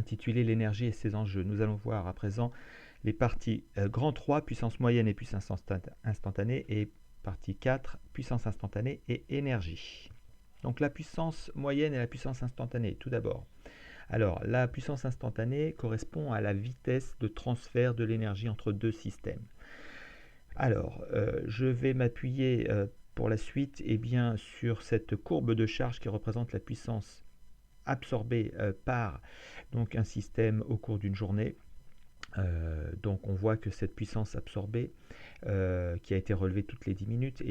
intitulé l'énergie et ses enjeux. Nous allons voir à présent les parties grand 3, puissance moyenne et puissance instantanée, et partie 4, puissance instantanée et énergie. Donc la puissance moyenne et la puissance instantanée, tout d'abord. Alors, la puissance instantanée correspond à la vitesse de transfert de l'énergie entre deux systèmes. Alors, je vais m'appuyer pour la suite bien, sur cette courbe de charge qui représente la puissance absorbée par donc, un système au cours d'une journée. Donc on voit que cette puissance absorbée qui a été relevée toutes les 10 minutes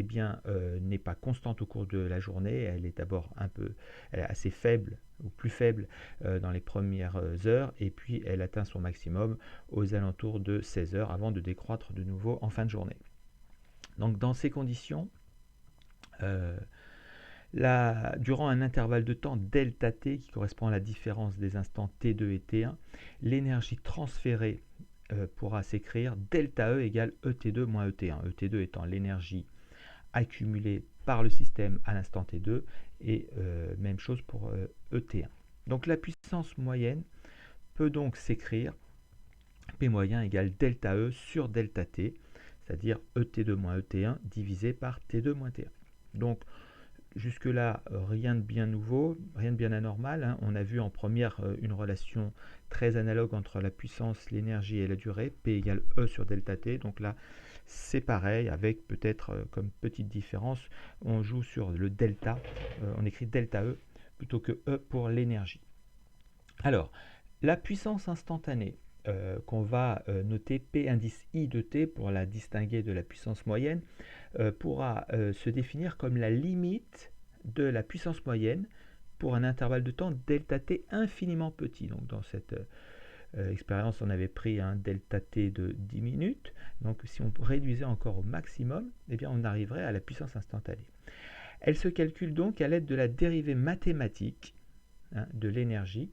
n'est pas constante au cours de la journée. Elle est d'abord elle est assez faible ou plus faible dans les premières heures, et puis elle atteint son maximum aux alentours de 16 heures avant de décroître de nouveau en fin de journée. Donc dans ces conditions, durant un intervalle de temps delta t qui correspond à la différence des instants t2 et t1, l'énergie transférée pourra s'écrire delta E égale ET2 moins ET1. ET2 étant l'énergie accumulée par le système à l'instant t2 et même chose pour ET1. Donc la puissance moyenne peut donc s'écrire P moyen égale delta E sur delta t, c'est-à-dire ET2 moins ET1 divisé par T2 moins T1. Donc jusque-là, rien de bien nouveau, rien de bien anormal. Hein. On a vu en première une relation très analogue entre la puissance, l'énergie et la durée, P égale E sur delta T. Donc là, c'est pareil, avec peut-être comme petite différence, on joue sur le delta, on écrit delta E plutôt que E pour l'énergie. Alors, la puissance instantanée, qu'on va noter P indice I de T pour la distinguer de la puissance moyenne, pourra se définir comme la limite de la puissance moyenne pour un intervalle de temps delta t infiniment petit. Donc dans cette expérience, on avait pris un delta t de 10 minutes. Donc si on réduisait encore au maximum, on arriverait à la puissance instantanée. Elle se calcule donc à l'aide de la dérivée mathématique de l'énergie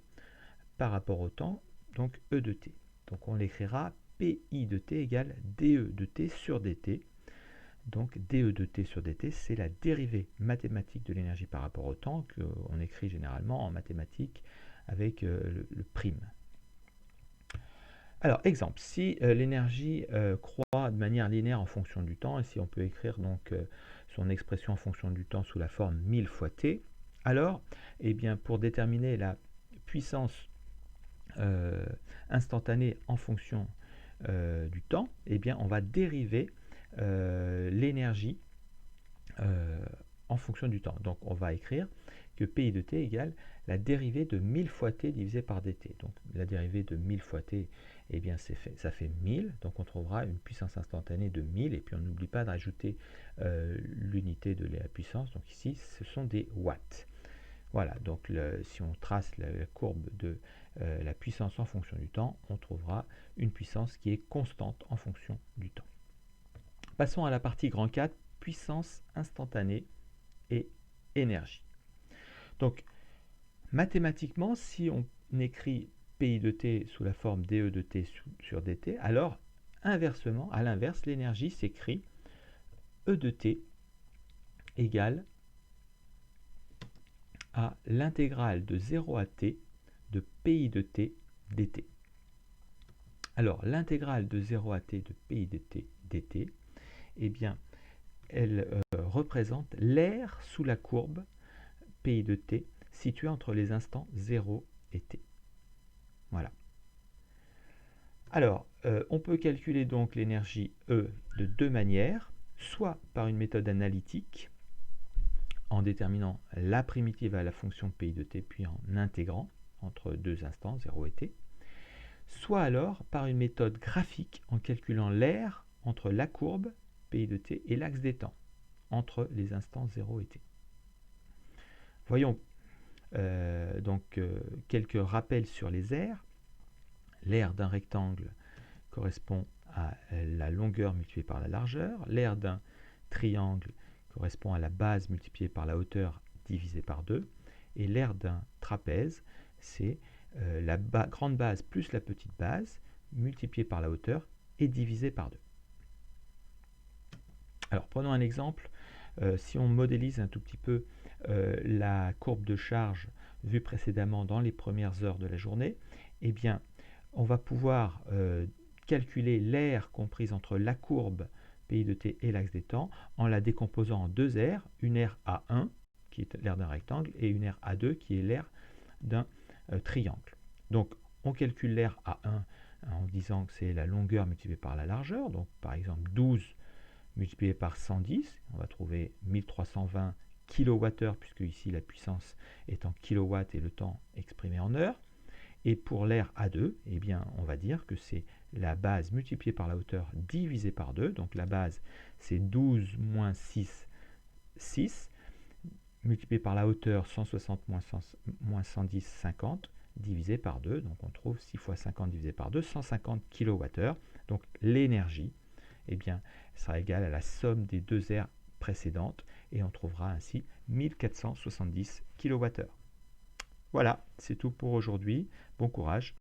par rapport au temps, donc E de t. Donc on l'écrira PI de t égale DE de t sur dt. Donc dE de t sur dt, c'est la dérivée mathématique de l'énergie par rapport au temps qu'on écrit généralement en mathématiques avec le prime. Alors, exemple, si l'énergie croît de manière linéaire en fonction du temps, et si on peut écrire donc son expression en fonction du temps sous la forme 1000 fois t, alors, pour déterminer la puissance instantanée en fonction du temps, on va dériver l'énergie en fonction du temps. Donc on va écrire que Pi de t égale la dérivée de 1000 fois t divisé par dt. Donc la dérivée de 1000 fois t, ça fait 1000. Donc on trouvera une puissance instantanée de 1000. Et puis on n'oublie pas de rajouter l'unité de la puissance. Donc ici, ce sont des watts. Voilà, donc si on trace la courbe de la puissance en fonction du temps, on trouvera une puissance qui est constante en fonction du temps. Passons à la partie grand 4, puissance instantanée et énergie. Donc, mathématiquement, si on écrit PI de t sous la forme DE de t sur dt, alors inversement, à l'inverse, l'énergie s'écrit E de t égale à l'intégrale de 0 à t de PI de t dt. Alors, l'intégrale de 0 à t de PI de t dt, elle représente l'aire sous la courbe PI de t située entre les instants 0 et t. Voilà. Alors, on peut calculer donc l'énergie E de deux manières, soit par une méthode analytique, en déterminant la primitive à la fonction PI de t, puis en intégrant entre deux instants, 0 et t, soit alors par une méthode graphique, en calculant l'aire entre la courbe PI de t et l'axe des temps, entre les instants 0 et t. Voyons quelques rappels sur les aires. L'aire d'un rectangle correspond à la longueur multipliée par la largeur. L'aire d'un triangle correspond à la base multipliée par la hauteur divisée par 2. Et l'aire d'un trapèze, c'est la grande base plus la petite base multipliée par la hauteur et divisée par 2. Alors prenons un exemple. Si on modélise un tout petit peu la courbe de charge vue précédemment dans les premières heures de la journée, eh bien, on va pouvoir calculer l'aire comprise entre la courbe PI de t et l'axe des temps en la décomposant en deux aires, une aire A1 qui est l'aire d'un rectangle et une aire A2 qui est l'aire d'un triangle. Donc on calcule l'aire A1 en disant que c'est la longueur multipliée par la largeur, donc par exemple 12 multiplié par 110, on va trouver 1320 kWh puisque ici la puissance est en kilowatts et le temps exprimé en heures. Et pour l'aire A2, eh bien, on va dire que c'est la base multipliée par la hauteur divisée par 2. Donc la base, c'est 12 moins 6, 6, multiplié par la hauteur 160 moins 110, 50, divisé par 2. Donc on trouve 6 fois 50 divisé par 2, 150 kWh. Donc l'énergie, eh bien, sera égale à la somme des deux aires précédentes et on trouvera ainsi 1470 kWh. Voilà, c'est tout pour aujourd'hui. Bon courage.